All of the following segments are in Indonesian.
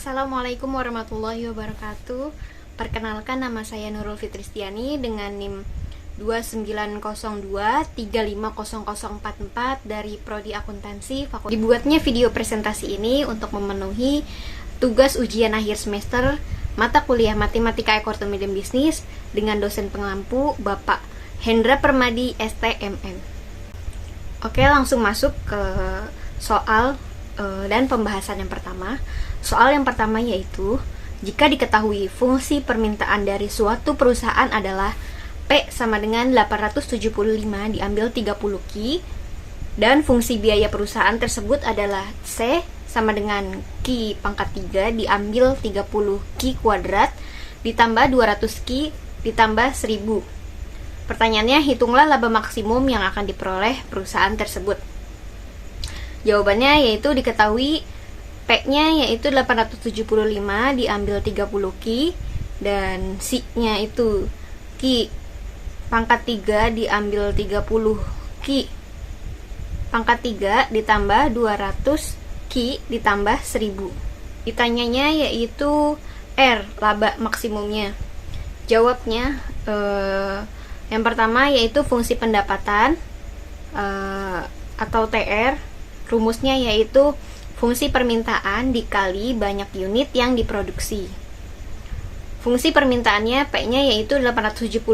Assalamualaikum warahmatullahi wabarakatuh. Perkenalkan, nama saya Nurul Fitristiani dengan NIM 2902350044 dari Prodi Akuntansi Fakultas. Dibuatnya video presentasi ini untuk memenuhi tugas ujian akhir semester mata kuliah Matematika Ekonomi dan Bisnis dengan dosen pengampu Bapak Hendra Permadi STMN. Oke, langsung masuk ke soal dan pembahasan yang pertama. Soal yang pertama yaitu, jika diketahui fungsi permintaan dari suatu perusahaan adalah P sama dengan 875 diambil 30 Q, dan fungsi biaya perusahaan tersebut adalah C sama dengan Q pangkat 3 diambil 30 Q kuadrat ditambah 200 Q ditambah 1000. Pertanyaannya, hitunglah laba maksimum yang akan diperoleh perusahaan tersebut. Jawabannya yaitu diketahui P-nya yaitu 875 diambil 30 Q, dan C-nya itu Q pangkat 3 diambil 30 Q pangkat 3 ditambah 200 Q ditambah 1000. Ditanyanya yaitu R, laba maksimumnya. Jawabnya yang pertama yaitu fungsi pendapatan atau TR. Rumusnya yaitu fungsi permintaan dikali banyak unit yang diproduksi. Fungsi permintaannya P-nya yaitu 875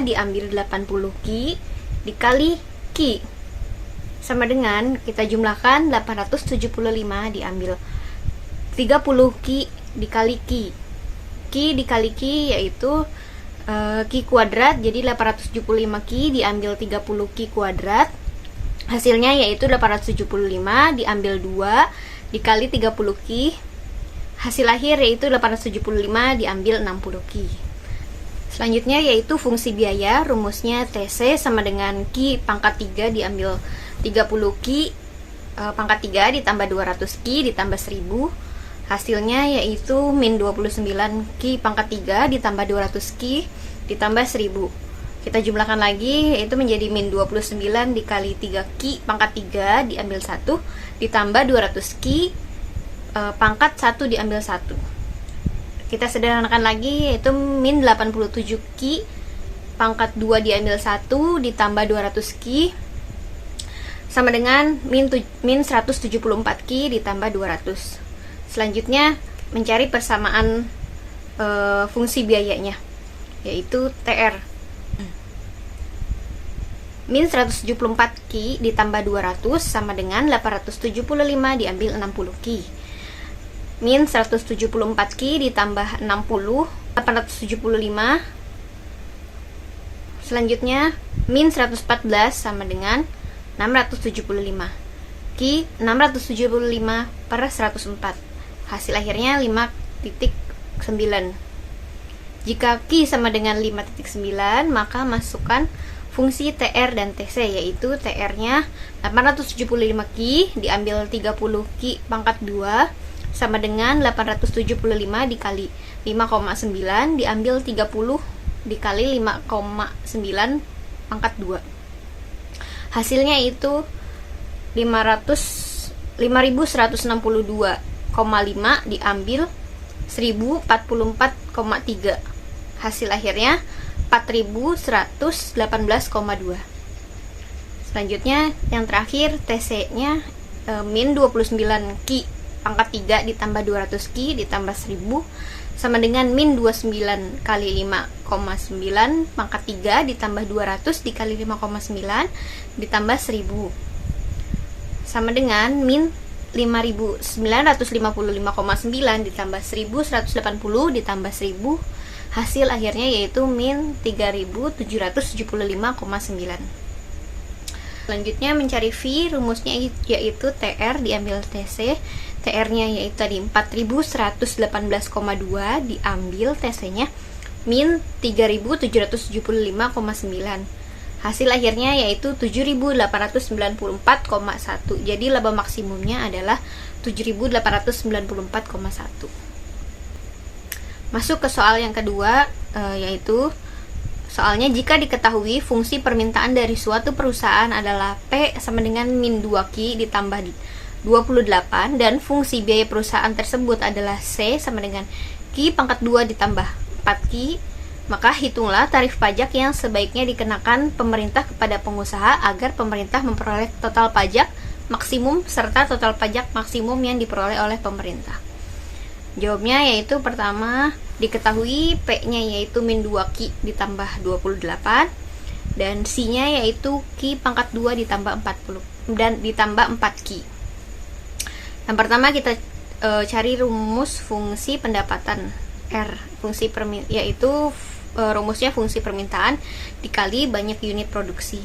diambil 80 Q dikali Q, sama dengan kita jumlahkan 875 diambil 30 Q dikali Q. Q dikali Q yaitu Q kuadrat, jadi 875 Q diambil 30 Q kuadrat, hasilnya yaitu 875 diambil 2 dikali 30 Q, hasil akhir yaitu 875 diambil 60 Q. Selanjutnya yaitu fungsi biaya, rumusnya TC sama dengan Q pangkat 3 diambil 30 Q pangkat 3 ditambah 200 Q ditambah 1000, hasilnya yaitu min 29 Q pangkat 3 ditambah 200 Q ditambah 1000. Kita jumlahkan lagi, yaitu menjadi min 29 dikali 3 Q pangkat 3 diambil 1 ditambah 200 Q pangkat 1 diambil 1. Kita sederhanakan lagi, yaitu min 87 Q pangkat 2 diambil 1 ditambah 200 Q sama dengan min 174 Q ditambah 200. Selanjutnya mencari persamaan fungsi biayanya, yaitu TR. Min 174 Q ditambah 200 sama dengan 875 diambil 60 Q. Min 174 Q ditambah 60, 875. Selanjutnya, min 114 sama dengan 675. Q 675 per 104. Hasil akhirnya 5,9. Jika Q sama dengan 5,9, maka masukkan fungsi TR dan TC, yaitu TR-nya 875 Q diambil 30 Q pangkat 2 sama dengan 875 dikali 5,9 diambil 30 dikali 5,9 pangkat 2. Hasilnya itu 5162,5 diambil 1044,3. Hasil akhirnya 4118,2. Selanjutnya yang terakhir TC-nya min 29 Q pangkat 3 ditambah 200 Q ditambah 1000 sama dengan min 29 kali 5,9 pangkat 3 ditambah 200 dikali 5,9 ditambah 1000 sama dengan min 5955,9 ditambah 1180 ditambah 1000. Hasil akhirnya yaitu min 3775,9. Selanjutnya mencari V, rumusnya yaitu TR diambil TC. TR-nya yaitu tadi 4118,2 diambil TC-nya min 3775,9. Hasil akhirnya yaitu 7894,1. Jadi laba maksimumnya adalah 7894,1. Masuk ke soal yang kedua, yaitu soalnya jika diketahui fungsi permintaan dari suatu perusahaan adalah P sama dengan min 2Q ditambah 28 dan fungsi biaya perusahaan tersebut adalah C sama dengan Q pangkat 2 ditambah 4Q, maka hitunglah tarif pajak yang sebaiknya dikenakan pemerintah kepada pengusaha agar pemerintah memperoleh total pajak maksimum serta total pajak maksimum yang diperoleh oleh pemerintah. Jawabnya yaitu pertama, diketahui P-nya yaitu min 2Q ditambah 28 dan C-nya yaitu Q pangkat 2 ditambah 40 dan ditambah 4Q. Yang pertama kita cari rumus fungsi pendapatan R, yaitu rumusnya fungsi permintaan dikali banyak unit produksi.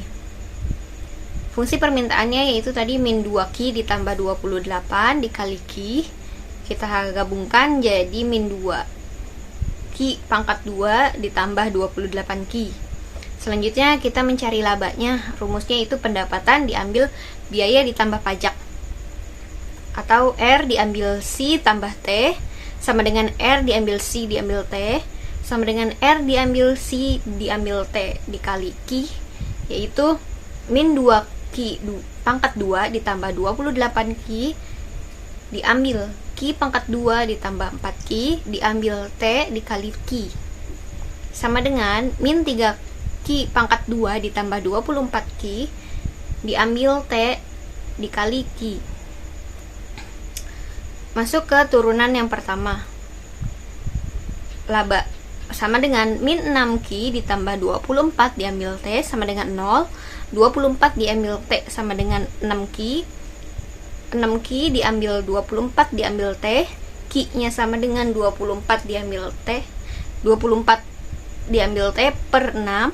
Fungsi permintaannya yaitu tadi min 2Q ditambah 28 dikali Q. Kita gabungkan jadi min 2Q pangkat 2 ditambah 28Q. Selanjutnya kita mencari labanya. Rumusnya itu pendapatan diambil biaya ditambah pajak, atau R diambil C tambah T sama dengan R diambil C diambil T sama dengan R diambil C diambil T dikali Q, yaitu min 2Q pangkat 2 ditambah 28Q diambil Q pangkat 2 ditambah 4Q diambil T dikali Q sama dengan min 3Q pangkat 2 ditambah 24Q diambil T dikali Q. Masuk ke turunan yang pertama. Laba sama dengan min 6Q ditambah 24 diambil T sama dengan 0. 24 diambil T sama dengan 6Q. 6Q diambil 24 diambil T. Q-nya sama dengan 24 diambil T. 24 diambil T per 6.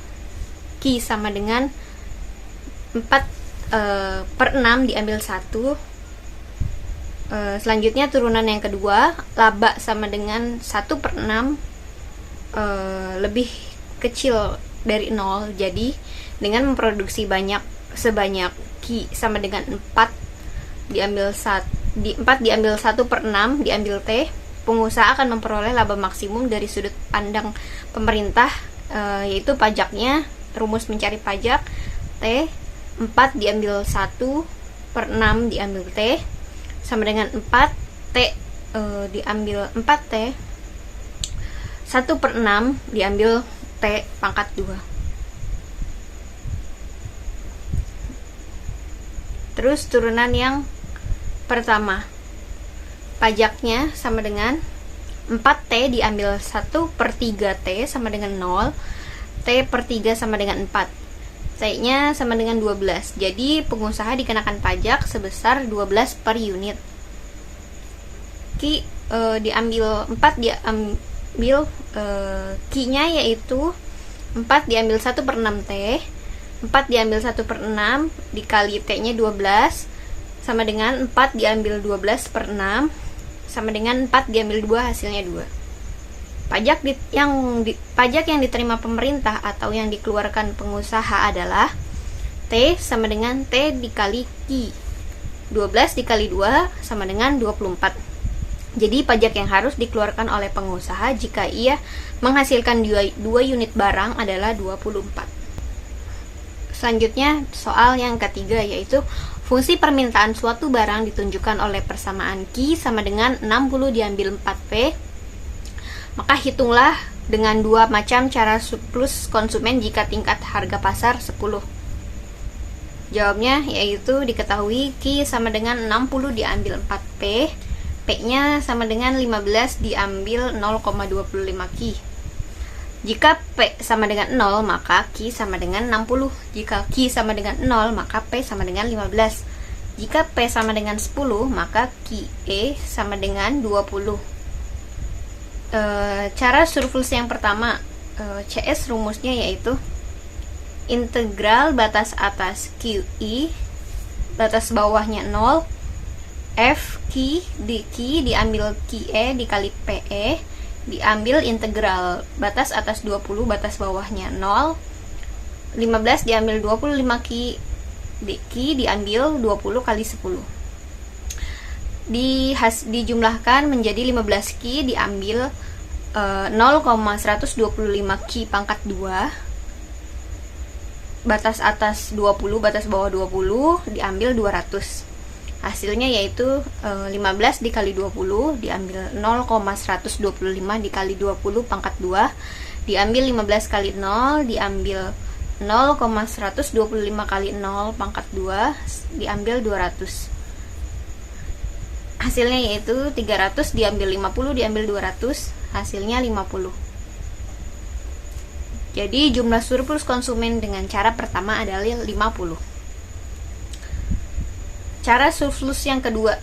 Q sama dengan 4 per 6 diambil 1. Selanjutnya turunan yang kedua, laba sama dengan 1 per 6 lebih kecil dari 0. Jadi dengan memproduksi sebanyak Q sama dengan 4 diambil 1 per 6 diambil T, pengusaha akan memperoleh laba maksimum dari sudut pandang pemerintah, yaitu pajaknya. Rumus mencari pajak T 4 diambil 1 per 6 diambil T sama dengan 4T diambil 4T 1 per 6 diambil T pangkat 2. Terus turunan yang pertama, pajaknya sama dengan 4T diambil 1 per 3T sama dengan 0. T per 3 sama dengan 4. T-nya sama dengan 12. Jadi pengusaha dikenakan pajak sebesar 12 per unit. Diambil 4 diambil Q-nya yaitu 4 diambil 1 per 6T. 4 diambil 1 per 6 dikali T-nya 12 sama dengan 4 diambil 12 per 6 sama dengan 4 diambil 2, hasilnya 2. Pajak yang diterima pemerintah atau yang dikeluarkan pengusaha adalah T sama dengan T dikali Q. 12 dikali 2 sama dengan 24. Jadi pajak yang harus dikeluarkan oleh pengusaha jika ia menghasilkan 2 unit barang adalah 24. Selanjutnya soal yang ketiga, yaitu fungsi permintaan suatu barang ditunjukkan oleh persamaan Q sama dengan 60 diambil 4P. Maka hitunglah dengan dua macam cara surplus konsumen jika tingkat harga pasar 10. Jawabnya yaitu diketahui Q sama dengan 60 diambil 4P, P-nya sama dengan 15 diambil 0,25 Q. Jika P sama dengan 0, maka Q sama dengan 60. Jika Q sama dengan 0, maka P sama dengan 15. Jika P sama dengan 10, maka QE sama dengan 20. Cara surplus yang pertama, CS rumusnya yaitu integral batas atas QI, batas bawahnya 0, F Q diambil QE dikali PE, diambil integral batas atas 20, batas bawahnya 0, 15 diambil 25 Q diambil 20 kali 10. Dijumlahkan menjadi 15 Q diambil 0,125 Q pangkat 2, batas atas 20, batas bawah 20 diambil 200. Hasilnya yaitu 15 dikali 20 diambil 0,125 dikali 20 pangkat 2 diambil 15 kali 0 diambil 0,125 kali 0 pangkat 2 diambil 200. Hasilnya yaitu 300 diambil 50 diambil 200, hasilnya 50. Jadi jumlah surplus konsumen dengan cara pertama adalah 50. Cara surplus yang kedua,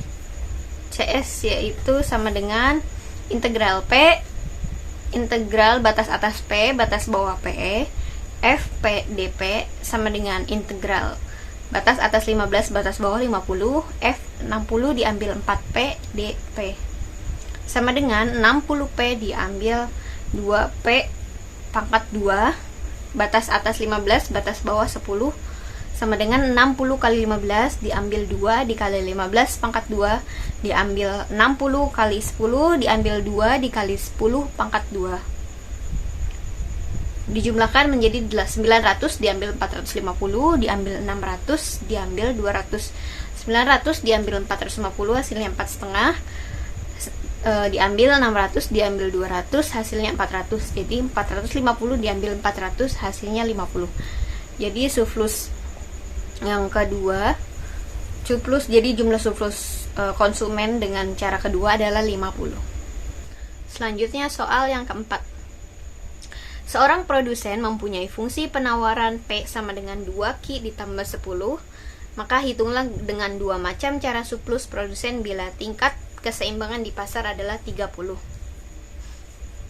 CS, yaitu sama dengan integral P, integral batas atas P, batas bawah P, F P dP sama dengan integral batas atas 15, batas bawah 50, F 60 diambil 4P dP sama dengan 60P diambil 2P pangkat 2, batas atas 15, batas bawah 10 sama dengan 60 kali 15 diambil 2 dikali 15 pangkat 2 diambil 60 kali 10 diambil 2 dikali 10 pangkat 2. Dijumlahkan menjadi 900 diambil 450 diambil 600 diambil 200. 900 diambil 450 hasilnya 4,5, diambil 600 diambil 200 hasilnya 400. Jadi 450 diambil 400 hasilnya 50. Jadi surplus yang kedua, jadi jumlah surplus konsumen dengan cara kedua adalah 50. Selanjutnya soal yang keempat. Seorang produsen mempunyai fungsi penawaran P sama dengan 2Q ditambah 10, maka hitunglah dengan dua macam cara surplus produsen bila tingkat keseimbangan di pasar adalah 30.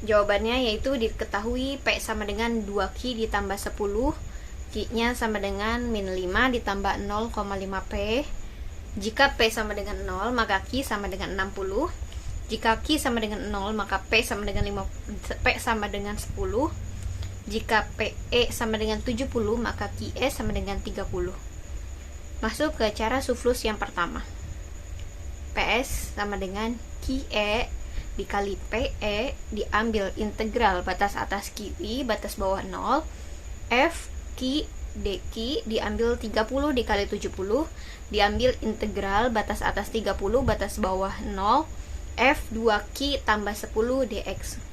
Jawabannya yaitu diketahui P sama dengan 2Q ditambah 10, Q-nya sama dengan min 5 ditambah 0,5P. Jika P sama dengan 0, maka Q sama dengan 60. Jika Q sama dengan 0, maka P sama dengan 10. Jika PE sama dengan 70, maka QE sama dengan 30. Masuk ke cara surplus yang pertama. PS sama dengan QE dikali PE diambil integral batas atas QI batas bawah 0, F Q DQ diambil 30 dikali 70 diambil integral batas atas 30 batas bawah 0, F 2Q tambah 10 dx.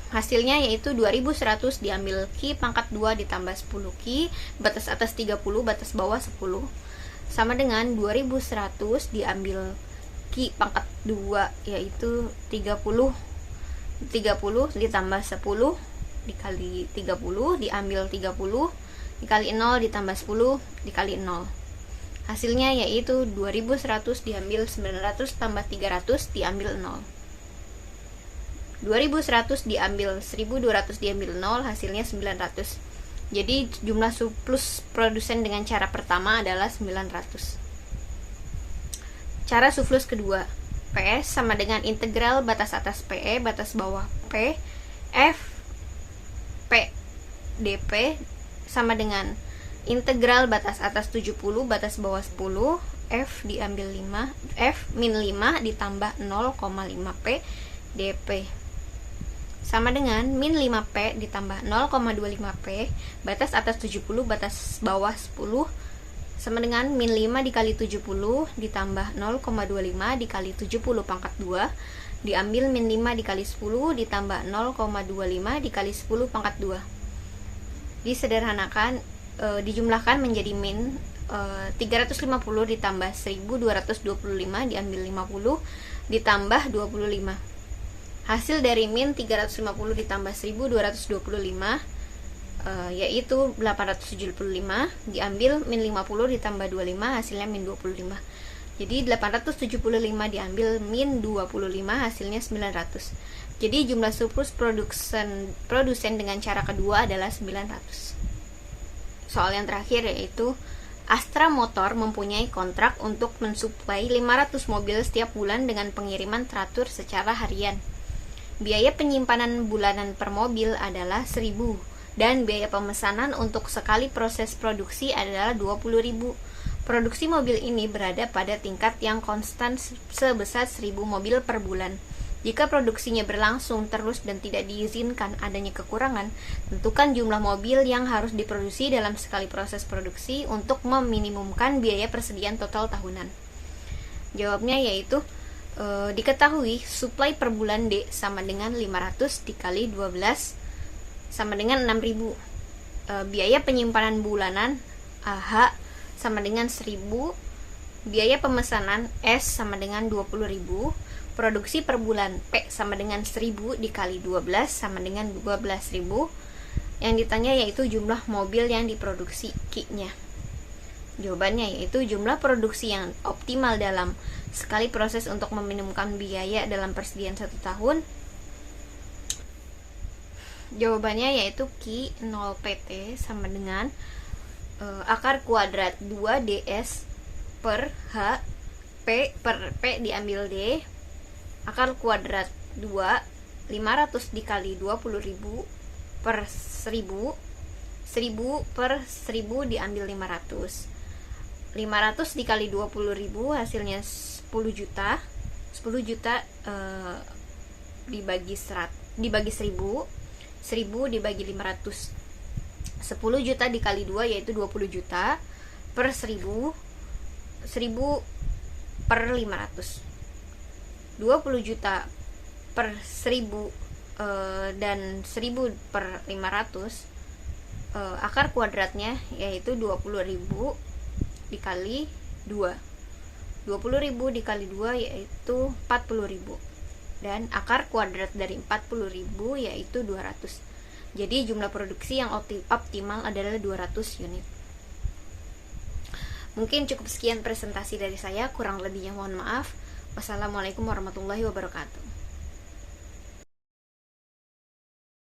Hasilnya yaitu 2100 diambil Q pangkat 2 ditambah 10Q batas atas 30 batas bawah 10 sama dengan 2100 diambil Q pangkat 2 yaitu 30 ditambah 10 dikali 30 diambil 30 dikali 0 ditambah 10 dikali 0. Hasilnya yaitu 2100 diambil 900 tambah 300 diambil 0. 2100 diambil 1200 diambil 0, hasilnya 900. Jadi jumlah surplus produsen dengan cara pertama adalah 900. Cara surplus kedua, PS sama dengan integral batas atas PE batas bawah P, F P dP sama dengan integral batas atas 70 batas bawah 10, F diambil 5, F min 5 ditambah 0,5P dP sama dengan min 5P ditambah 0,25P batas atas 70 batas bawah 10 sama dengan min 5 dikali 70 ditambah 0,25 dikali 70 pangkat 2 diambil min 5 dikali 10 ditambah 0,25 dikali 10 pangkat 2. Disederhanakan, dijumlahkan menjadi min 350 ditambah 1225 diambil 50 ditambah 25. Hasil dari min 350 ditambah 1225 yaitu 875 diambil min 50 ditambah 25 hasilnya min 25. Jadi 875 diambil min 25 hasilnya 900. Jadi jumlah surplus produsen dengan cara kedua adalah 900. Soal yang terakhir yaitu Astra Motor mempunyai kontrak untuk mensuplai 500 mobil setiap bulan dengan pengiriman teratur secara harian. Biaya penyimpanan bulanan per mobil adalah 1000 dan biaya pemesanan untuk sekali proses produksi adalah 20.000. Produksi mobil ini berada pada tingkat yang konstan sebesar 1000 mobil per bulan. Jika produksinya berlangsung terus dan tidak diizinkan adanya kekurangan, tentukan jumlah mobil yang harus diproduksi dalam sekali proses produksi untuk meminimumkan biaya persediaan total tahunan. Jawabnya yaitu diketahui suplai per bulan D sama dengan 500 dikali 12 sama dengan 6.000. Biaya penyimpanan bulanan AH sama dengan 1.000. Biaya pemesanan S sama dengan 20.000. Produksi per bulan P sama dengan 1.000 dikali 12 sama dengan 12.000. Yang ditanya yaitu jumlah mobil yang diproduksi Q-nya. Jawabannya yaitu jumlah produksi yang optimal dalam sekali proses untuk meminimumkan biaya dalam persediaan 1 tahun. Jawabannya yaitu Q 0 PT sama dengan akar kuadrat 2 DS per H P per P diambil D, akar kuadrat 2 500 dikali 20.000 per 1.000, 1.000 per 1.000 diambil 500. 500 dikali 20.000 hasilnya 10 juta. 10 juta dibagi 100, dibagi 1.000. 1.000 dibagi 500. 10 juta dikali 2 yaitu 20 juta per 1.000. 1.000 per 500. 20 juta per 1.000 dan 1.000 per 500, akar kuadratnya yaitu 20.000 dikali 2. 20.000 dikali 2 yaitu 40.000. Dan akar kuadrat dari 40.000 yaitu 200. Jadi jumlah produksi yang optimal adalah 200 unit. Mungkin cukup sekian presentasi dari saya, kurang lebihnya mohon maaf. Wassalamualaikum warahmatullahi wabarakatuh.